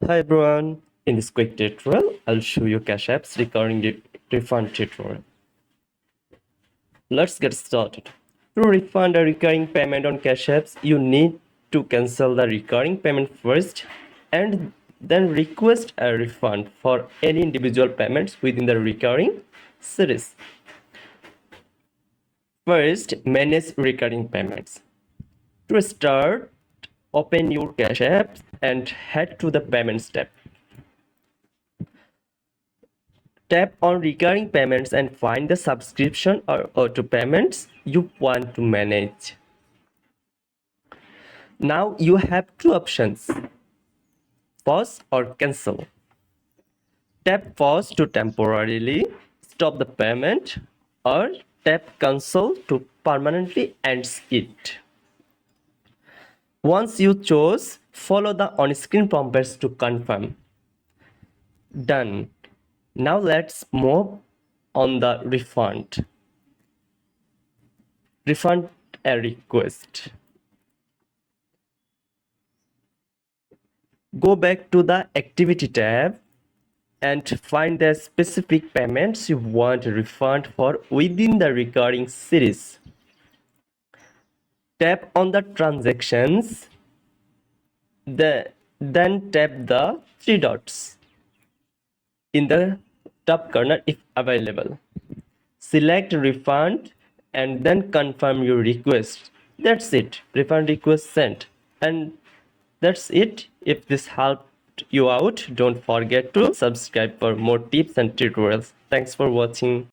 Hi everyone, in this quick tutorial, I'll show you Cash App's recurring refund tutorial. Let's get started. To refund a recurring payment on Cash Apps, you need to cancel the recurring payment first and then request a refund for any individual payments within the recurring series. First, manage recurring payments. To start, open your Cash App and head to the Payments tab. Tap on recurring payments and find the subscription or auto payments you want to manage. Now you have two options, pause or cancel. Tap pause to temporarily stop the payment or tap cancel to permanently end it. Once you choose, follow the on-screen prompts to confirm. Done. Now let's move on the refund. Refund a request. Go back to the activity tab and find the specific payments you want a refund for within the recurring series. Tap on the transactions, then tap the three dots in the top corner if available. Select refund and then confirm your request. That's it, refund request sent. And that's it. If this helped you out, don't forget to subscribe for more tips and tutorials. Thanks for watching.